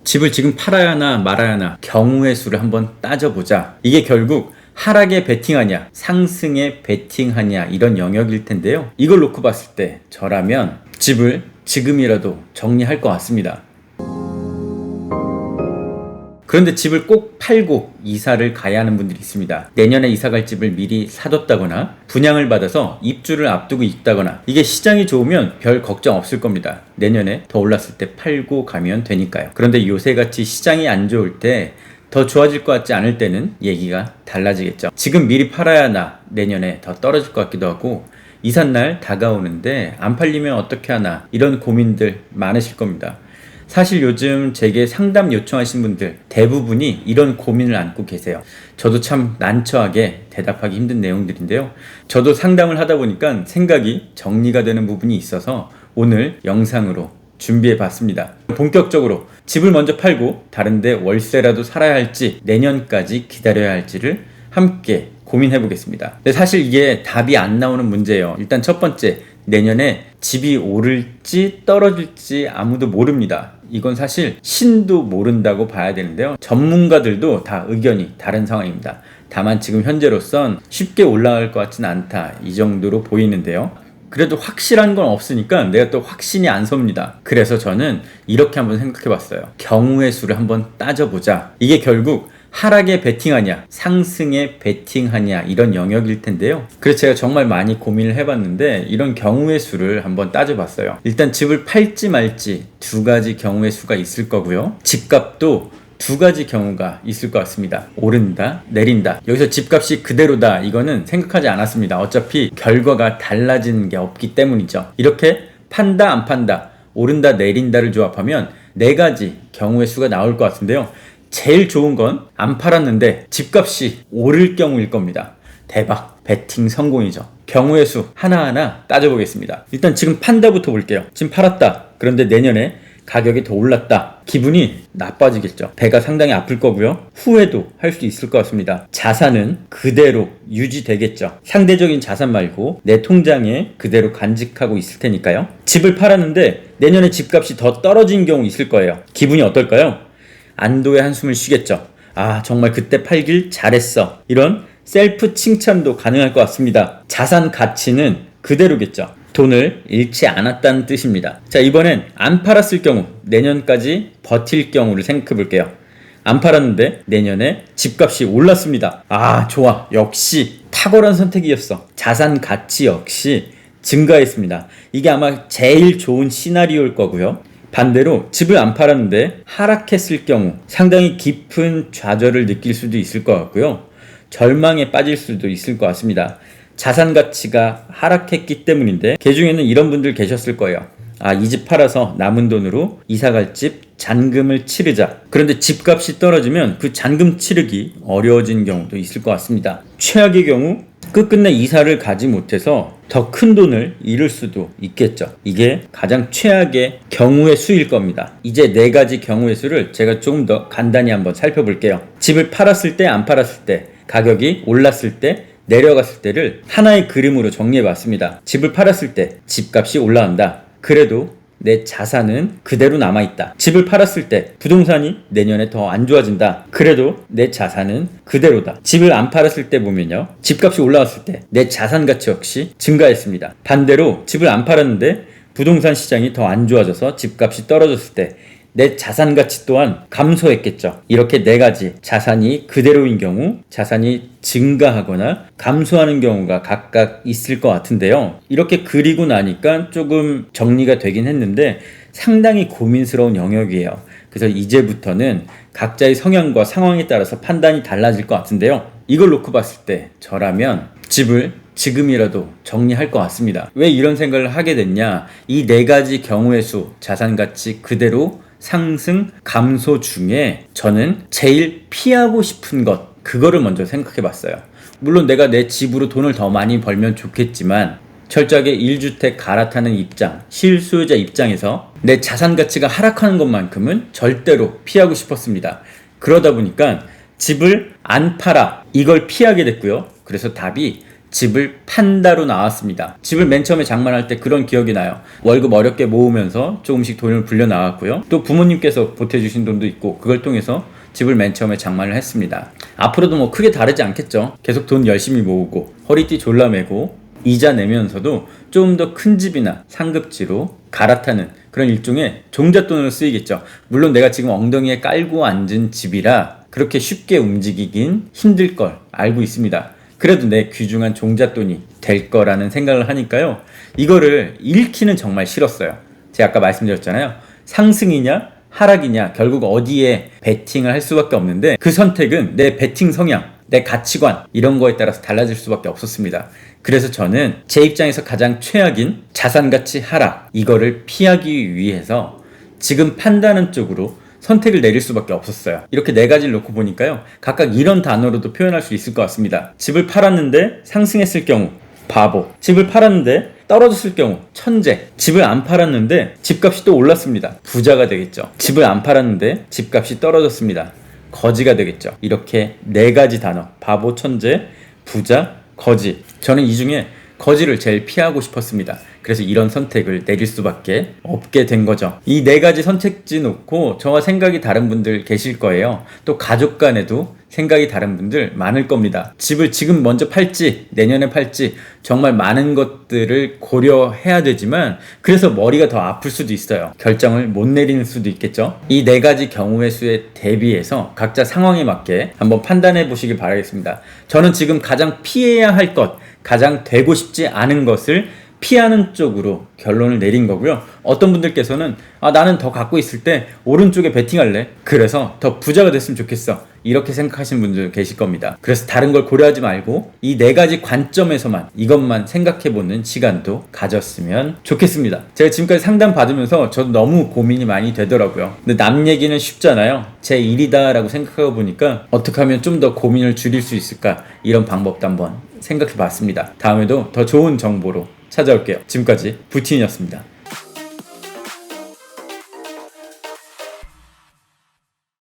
집을 지금 팔아야 하나 말아야 하나 경우의 수를 한번 따져보자. 이게 결국 하락에 베팅하냐 상승에 베팅하냐 이런 영역일 텐데요. 이걸 놓고 봤을 때 저라면 집을 지금이라도 정리할 것 같습니다. 그런데 집을 꼭 팔고 이사를 가야 하는 분들이 있습니다. 내년에 이사갈 집을 미리 사뒀다거나 분양을 받아서 입주를 앞두고 있다거나, 이게 시장이 좋으면 별 걱정 없을 겁니다. 내년에 더 올랐을 때 팔고 가면 되니까요. 그런데 요새같이 시장이 안 좋을 때 더 좋아질 것 같지 않을 때는 얘기가 달라지겠죠. 지금 미리 팔아야 하나 내년에 더 떨어질 것 같기도 하고, 이삿날 다가오는데 안 팔리면 어떻게 하나 이런 고민들 많으실 겁니다. 사실 요즘 제게 상담 요청하신 분들 대부분이 이런 고민을 안고 계세요. 저도 참 난처하게 대답하기 힘든 내용들인데요. 저도 상담을 하다 보니까 생각이 정리가 되는 부분이 있어서 오늘 영상으로 준비해 봤습니다. 본격적으로 집을 먼저 팔고 다른데 월세라도 살아야 할지 내년까지 기다려야 할지를 함께 고민해 보겠습니다. 근데 사실 이게 답이 안 나오는 문제예요. 일단 첫 번째, 내년에 집이 오를지 떨어질지 아무도 모릅니다. 이건 사실 신도 모른다고 봐야 되는데요. 전문가들도 다 의견이 다른 상황입니다. 다만 지금 현재로선 쉽게 올라갈 것 같지는 않다, 이 정도로 보이는데요. 그래도 확실한 건 없으니까 내가 또 확신이 안 섭니다. 그래서 저는 이렇게 한번 생각해 봤어요. 경우의 수를 한번 따져보자. 이게 결국 하락에 베팅하냐 상승에 베팅하냐 이런 영역일 텐데요. 그래서 제가 정말 많이 고민을 해봤는데 이런 경우의 수를 한번 따져봤어요. 일단 집을 팔지 말지 두 가지 경우의 수가 있을 거고요. 집값도 두 가지 경우가 있을 것 같습니다. 오른다, 내린다. 여기서 집값이 그대로다, 이거는 생각하지 않았습니다. 어차피 결과가 달라지는 게 없기 때문이죠. 이렇게 판다, 안 판다, 오른다, 내린다를 조합하면 네 가지 경우의 수가 나올 것 같은데요. 제일 좋은 건 안 팔았는데 집값이 오를 경우일 겁니다. 대박, 베팅 성공이죠. 경우의 수 하나하나 따져보겠습니다. 일단 지금 판다부터 볼게요. 지금 팔았다. 그런데 내년에 가격이 더 올랐다. 기분이 나빠지겠죠. 배가 상당히 아플 거고요. 후회도 할 수 있을 것 같습니다. 자산은 그대로 유지되겠죠. 상대적인 자산 말고 내 통장에 그대로 간직하고 있을 테니까요. 집을 팔았는데 내년에 집값이 더 떨어진 경우 있을 거예요. 기분이 어떨까요? 안도의 한숨을 쉬겠죠. 아, 정말 그때 팔길 잘했어. 이런 셀프 칭찬도 가능할 것 같습니다. 자산 가치는 그대로겠죠. 돈을 잃지 않았다는 뜻입니다. 자, 이번엔 안 팔았을 경우, 내년까지 버틸 경우를 생각해 볼게요. 안 팔았는데 내년에 집값이 올랐습니다. 아, 좋아. 역시 탁월한 선택이었어. 자산 가치 역시 증가했습니다. 이게 아마 제일 좋은 시나리오일 거고요. 반대로 집을 안 팔았는데 하락했을 경우 상당히 깊은 좌절을 느낄 수도 있을 것 같고요. 절망에 빠질 수도 있을 것 같습니다. 자산 가치가 하락했기 때문인데, 그 중에는 이런 분들 계셨을 거예요. 아, 이 집 팔아서 남은 돈으로 이사갈 집 잔금을 치르자. 그런데 집값이 떨어지면 그 잔금 치르기 어려워진 경우도 있을 것 같습니다. 최악의 경우 끝끝내 이사를 가지 못해서 더 큰 돈을 잃을 수도 있겠죠. 이게 가장 최악의 경우의 수일 겁니다. 이제 네 가지 경우의 수를 제가 조금 더 간단히 한번 살펴볼게요. 집을 팔았을 때, 안 팔았을 때, 가격이 올랐을 때, 내려갔을 때를 하나의 그림으로 정리해봤습니다. 집을 팔았을 때 집값이 올라간다. 그래도 내 자산은 그대로 남아있다. 집을 팔았을 때 부동산이 내년에 더 안 좋아진다. 그래도 내 자산은 그대로다. 집을 안 팔았을 때 보면요, 집값이 올라갔을 때 내 자산 가치 역시 증가했습니다. 반대로 집을 안 팔았는데 부동산 시장이 더 안 좋아져서 집값이 떨어졌을 때 내 자산 가치 또한 감소했겠죠. 이렇게 네 가지 자산이 그대로인 경우, 자산이 증가하거나 감소하는 경우가 각각 있을 것 같은데요. 이렇게 그리고 나니까 조금 정리가 되긴 했는데 상당히 고민스러운 영역이에요. 그래서 이제부터는 각자의 성향과 상황에 따라서 판단이 달라질 것 같은데요. 이걸 놓고 봤을 때 저라면 집을 지금이라도 정리할 것 같습니다. 왜 이런 생각을 하게 됐냐? 이 네 가지 경우의 수, 자산 가치 그대로 상승, 감소 중에 저는 제일 피하고 싶은 것, 그거를 먼저 생각해 봤어요. 물론 내가 내 집으로 돈을 더 많이 벌면 좋겠지만 철저하게 1주택 갈아타는 입장, 실수요자 입장에서 내 자산 가치가 하락하는 것만큼은 절대로 피하고 싶었습니다. 그러다 보니까 집을 안 팔아, 이걸 피하게 됐고요. 그래서 답이 집을 판다로 나왔습니다. 집을 맨 처음에 장만할 때 그런 기억이 나요. 월급 어렵게 모으면서 조금씩 돈을 불려 나왔고요. 또 부모님께서 보태주신 돈도 있고 그걸 통해서 집을 맨 처음에 장만을 했습니다. 앞으로도 뭐 크게 다르지 않겠죠. 계속 돈 열심히 모으고 허리띠 졸라매고 이자 내면서도 좀 더 큰 집이나 상급지로 갈아타는 그런 일종의 종잣돈으로 쓰이겠죠. 물론 내가 지금 엉덩이에 깔고 앉은 집이라 그렇게 쉽게 움직이긴 힘들 걸 알고 있습니다. 그래도 내 귀중한 종잣돈이 될 거라는 생각을 하니까요. 이거를 잃기는 정말 싫었어요. 제가 아까 말씀드렸잖아요. 상승이냐 하락이냐 결국 어디에 베팅을 할 수밖에 없는데 그 선택은 내 베팅 성향, 내 가치관 이런 거에 따라서 달라질 수밖에 없었습니다. 그래서 저는 제 입장에서 가장 최악인 자산가치 하락 이거를 피하기 위해서 지금 판다는 쪽으로 선택을 내릴 수밖에 없었어요. 이렇게 네 가지를 놓고 보니까요. 각각 이런 단어로도 표현할 수 있을 것 같습니다. 집을 팔았는데 상승했을 경우 바보, 집을 팔았는데 떨어졌을 경우 천재, 집을 안 팔았는데 집값이 또 올랐습니다. 부자가 되겠죠. 집을 안 팔았는데 집값이 떨어졌습니다. 거지가 되겠죠. 이렇게 네 가지 단어, 바보, 천재, 부자, 거지. 저는 이 중에 거지를 제일 피하고 싶었습니다. 그래서 이런 선택을 내릴 수밖에 없게 된 거죠. 이 네 가지 선택지 놓고 저와 생각이 다른 분들 계실 거예요. 또 가족 간에도 생각이 다른 분들 많을 겁니다. 집을 지금 먼저 팔지 내년에 팔지 정말 많은 것들을 고려해야 되지만 그래서 머리가 더 아플 수도 있어요. 결정을 못 내리는 수도 있겠죠. 이 네 가지 경우의 수에 대비해서 각자 상황에 맞게 한번 판단해 보시길 바라겠습니다. 저는 지금 가장 피해야 할 것, 가장 되고 싶지 않은 것을 피하는 쪽으로 결론을 내린 거고요. 어떤 분들께서는 나는 더 갖고 있을 때 오른쪽에 베팅할래. 그래서 더 부자가 됐으면 좋겠어. 이렇게 생각하시는 분들 계실 겁니다. 그래서 다른 걸 고려하지 말고 이 네 가지 관점에서만 이것만 생각해보는 시간도 가졌으면 좋겠습니다. 제가 지금까지 상담 받으면서 저도 너무 고민이 많이 되더라고요. 근데 남 얘기는 쉽잖아요. 제 일이다 라고 생각하고 보니까 어떻게 하면 좀 더 고민을 줄일 수 있을까 이런 방법도 한번 생각해 봤습니다. 다음에도 더 좋은 정보로 찾아올게요. 지금까지 부틴이었습니다.